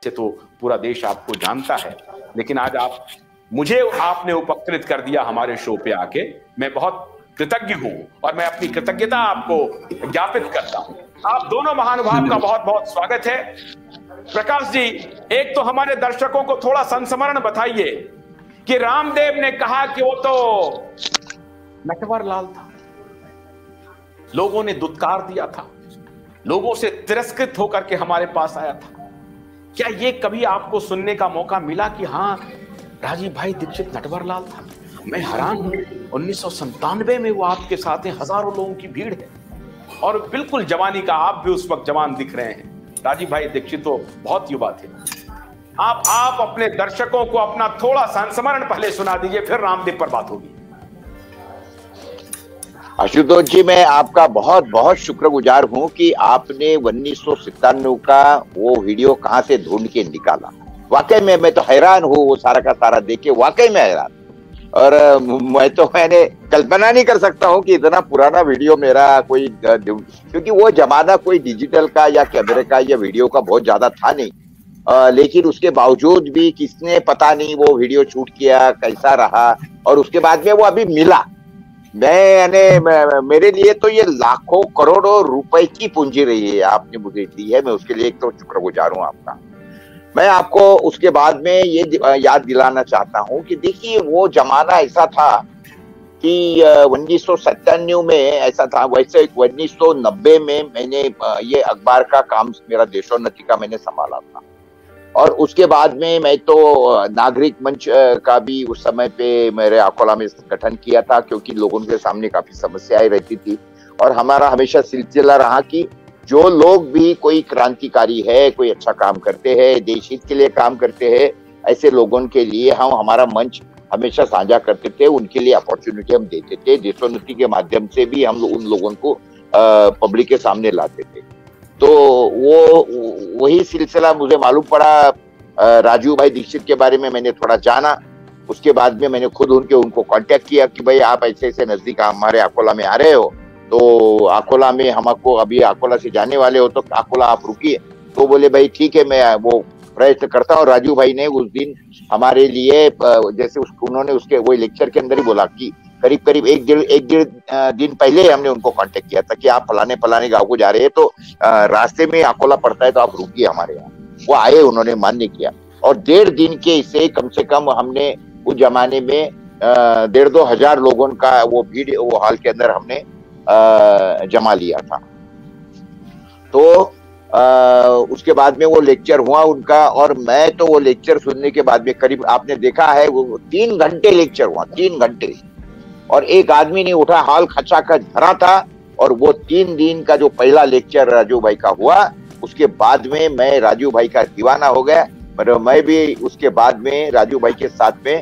से तो पूरा देश आपको जानता है, लेकिन आज आपने उपकृत कर दिया हमारे शो पे आके। मैं बहुत कृतज्ञ हूं और मैं अपनी कृतज्ञता आपको ज्ञापित करता हूं। आप दोनों महानुभाव का बहुत बहुत स्वागत है। प्रकाश जी, एक तो हमारे दर्शकों को थोड़ा संस्मरण बताइए कि रामदेव ने कहा कि वो तो नटवरलाल था, लोगों ने दुत्कार दिया था, लोगों से तिरस्कृत होकर के हमारे पास आया था। क्या ये कभी आपको सुनने का मौका मिला कि हाँ, राजीव भाई दीक्षित नटवरलाल था? मैं हैरान हूं, 1997 में वो आपके साथ हैं, हजारों लोगों की भीड़ है और बिल्कुल जवानी का, आप भी उस वक्त जवान दिख रहे हैं। राजीव भाई दीक्षित तो बहुत युवा थे। आप अपने दर्शकों को अपना थोड़ा संस्मरण पहले सुना दीजिए, फिर रामदेव पर बात होगी। आशुतोष जी, मैं आपका बहुत बहुत शुक्रगुजार हूं कि आपने 1997 का वो वीडियो कहां से ढूंढ के निकाला। वाकई में मैं तो हैरान हूं, वो सारा का सारा देख के वाकई में हैरान। और मैंने कल्पना नहीं कर सकता हूं कि इतना पुराना वीडियो मेरा कोई, क्योंकि वो जमाना कोई डिजिटल का या कैमरे का या वीडियो का बहुत ज्यादा था नहीं। लेकिन उसके बावजूद भी किसने पता नहीं वो वीडियो शूट किया, कैसा रहा, और उसके बाद में वो अभी मिला। मेरे लिए तो ये लाखों करोड़ों रुपए की पूंजी रही है, आपने मुझे दी है। मैं उसके लिए एक तो शुक्रगुजार हूं आपका। मैं आपको उसके बाद में ये याद दिलाना चाहता हूं कि देखिए, वो जमाना ऐसा था कि 1997 में ऐसा था। वैसे 1990 में मैंने ये अखबार का काम, मेरा देशोन्नति का मैंने संभाला था। और उसके बाद में मैं तो नागरिक मंच का भी उस समय पे मेरे अकोला में गठन किया था, क्योंकि लोगों के सामने काफी समस्याएं रहती थी। और हमारा हमेशा सिलसिला रहा कि जो लोग भी कोई क्रांतिकारी है, कोई अच्छा काम करते हैं, देश हित के लिए काम करते हैं, ऐसे लोगों के लिए हम हमारा मंच हमेशा साझा करते थे, उनके लिए अपॉर्चुनिटी हम देते थे। देशोन्नति के माध्यम से भी हम उन लोगों को पब्लिक के सामने लाते थे। तो वही सिलसिला मुझे मालूम पड़ा। राजीव भाई दीक्षित के बारे में मैंने थोड़ा जाना। उसके बाद में मैंने खुद उनको कांटेक्ट किया कि भाई आप ऐसे ऐसे नजदीक हमारे अकोला में आ रहे हो, तो अकोला में हमको, अभी अकोला से जाने वाले हो तो अकोला आप रुकिए। तो बोले भाई ठीक है, मैं वो प्रयत्न करता हूँ। राजीव भाई ने उस दिन हमारे लिए, जैसे उन्होंने उसके वही लेक्चर के अंदर ही बोला कि करीब एक डेढ़ दिन पहले हमने उनको कांटेक्ट किया था कि आप फलाने गांव को जा रहे हैं, तो रास्ते में अकोला पड़ता है, तो आप रुकिए हमारे यहाँ। वो आए, उन्होंने मान्य किया। और 1.5 दिन के इसे कम से कम हमने उस जमाने में 1,500-2 हजार लोगों का वो भीड़, वो हॉल के अंदर हमने जमा लिया था। तो उसके बाद में वो लेक्चर हुआ उनका, और मैं तो वो लेक्चर सुनने के बाद में करीब, आपने देखा है, वो 3 घंटे लेक्चर हुआ, 3 घंटे। और एक आदमी नहीं उठा, हॉल खचाखच भरा था। और वो 3 दिन का जो पहला लेक्चर राजू भाई का हुआ, उसके बाद में मैं राजू भाई का दीवाना हो गया। मतलब मैं भी उसके बाद में राजू भाई के साथ में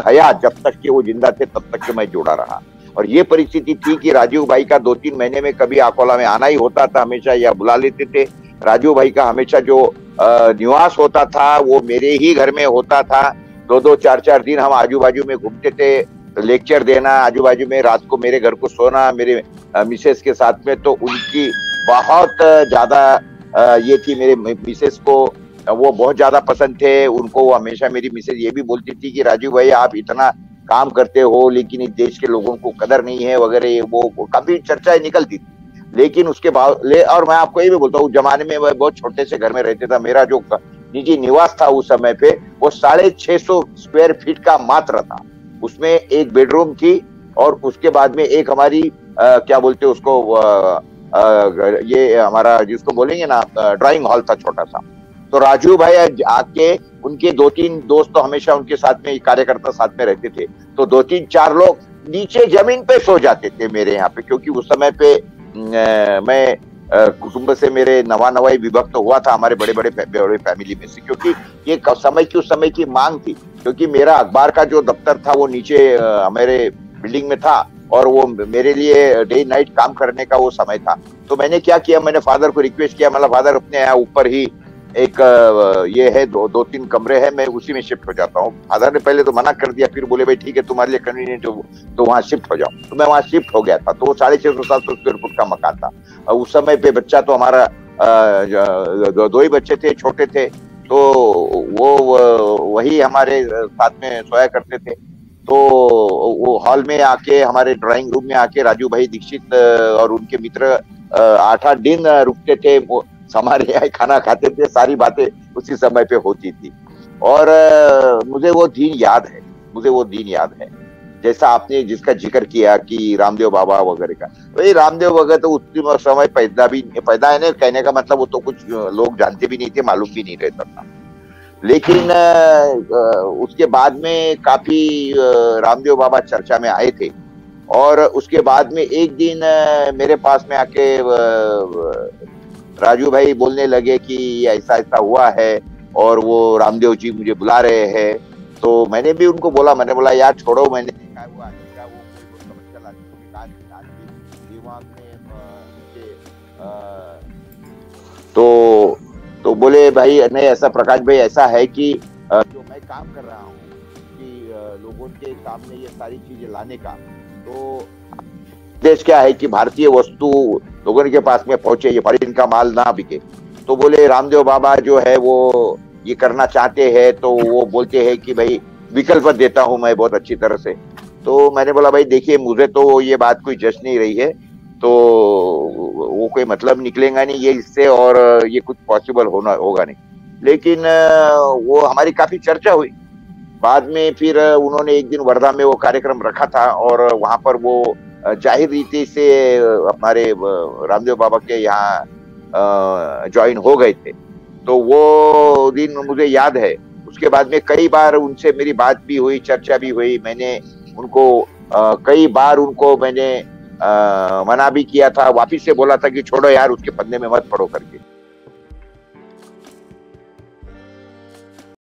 हयात, जब तक कि वो जिंदा थे तब तक के मैं जुड़ा रहा। और ये परिस्थिति थी कि राजू भाई का 2-3 महीने में कभी अकोला में आना ही होता था हमेशा, या बुला लेते थे। राजू भाई का हमेशा जो निवास होता था वो मेरे ही घर में होता था। 2-2, 4-4 दिन हम आजू बाजू में घूमते थे, लेक्चर देना, आजू बाजू में रात को मेरे घर को सोना, मेरे मिसेस के साथ में। तो उनकी बहुत ज्यादा ये थी, मेरे मिसेस को वो बहुत ज्यादा पसंद थे। उनको हमेशा मेरी मिसेस ये भी बोलती थी कि राजू भाई आप इतना काम करते हो, लेकिन इस देश के लोगों को कदर नहीं है वगैरह, वो काफी चर्चाएं निकलती थी। लेकिन उसके बाद और मैं आपको ये भी बोलता हूँ, जमाने में मैं बहुत छोटे से घर में रहते था। मेरा जो निजी निवास था उस समय पे, वो 650 स्क्वायर फीट का मात्र था। उसमें एक बेडरूम थी, और उसके बाद में एक हमारी क्या बोलते उसको, ये हमारा जिसको बोलेंगे ना, ड्राइंग हॉल था छोटा सा। तो राजू भाई आके, उनके 2-3 दोस्त तो हमेशा उनके साथ में, कार्यकर्ता साथ में रहते थे। तो 2-3-4 लोग नीचे जमीन पे सो जाते थे मेरे यहाँ पे, क्योंकि उस समय पे मैं कुटुंब से मेरे नवाई विभक्त तो हुआ था हमारे बड़े फैमिली में से, क्योंकि ये उस समय की मांग थी। क्योंकि मेरा अखबार का जो दफ्तर था वो नीचे मेरे बिल्डिंग में था, और वो मेरे लिए डे नाइट काम करने का वो समय था। तो मैंने क्या किया, मैंने फादर को रिक्वेस्ट किया, मतलब फादर अपने यहाँ ऊपर ही एक ये है, 2-3 कमरे हैं, मैं उसी में शिफ्ट हो जाता हूँ। फादर ने पहले तो मना कर दिया, फिर बोले भाई ठीक है तुम्हारे लिए कन्वीनियंट हो तो वहाँ शिफ्ट हो जाओ। तो मैं वहाँ शिफ्ट हो गया था। तो वो 650-700 स्क्वायर फुट का मकान था। उस समय पे बच्चा तो हमारा दो ही बच्चे थे, छोटे थे, तो वो वही हमारे साथ में सोया करते थे। तो वो हॉल में आके, हमारे ड्राइंग रूम में आके राजू भाई दीक्षित और उनके मित्र 8-8 दिन रुकते थे, वो हमारे यहाँ खाना खाते थे, सारी बातें उसी समय पे होती थी। और मुझे वो दिन याद है, मुझे वो दिन याद है, जैसा आपने जिसका जिक्र किया कि रामदेव बाबा वगैरह का। भाई रामदेव वगैरह तो उस समय पैदा है, कहने का मतलब वो तो कुछ लोग जानते भी नहीं थे, मालूम भी नहीं रहता था। लेकिन उसके बाद में काफी रामदेव बाबा चर्चा में आए थे। और उसके बाद में एक दिन मेरे पास में आके राजू भाई बोलने लगे कि ऐसा ऐसा हुआ है और वो रामदेव जी मुझे बुला रहे हैं। तो मैंने भी उनको बोला, मैंने बोला यार छोड़ो, मैंने देखा हुआ क्या वो समस्या दिमाग में तो बोले भाई नहीं, ऐसा प्रकाश भाई ऐसा है कि जो मैं काम कर रहा हूँ कि लोगों के सामने ये सारी चीजें लाने का, तो देश क्या है कि भारतीय वस्तु लोगों के पास में पहुंचे, ये फॉरेन का माल ना बिके। तो बोले रामदेव बाबा जो है वो ये करना चाहते हैं, तो वो बोलते हैं कि भाई विकल्प देता हूं मैं बहुत अच्छी तरह से। तो मैंने बोला भाई देखिए, मुझे तो ये बात कोई जच नहीं रही है, तो वो कोई मतलब निकलेगा नहीं ये इससे, और ये कुछ पॉसिबल होगा नहीं। लेकिन वो हमारी काफी चर्चा हुई। बाद में फिर उन्होंने एक दिन वर्धा में वो कार्यक्रम रखा था, और वहां पर वो जाहिर रीति से हमारे रामदेव बाबा के यहाँ ज्वाइन हो गए थे। तो वो दिन मुझे याद है। उसके बाद में कई बार उनसे मेरी बात भी हुई, चर्चा भी हुई। मैंने उनको कई बार उनको मैंने मना भी किया था, वापिस से बोला था कि छोड़ो यार, उसके पन्ने में मत पड़ो करके।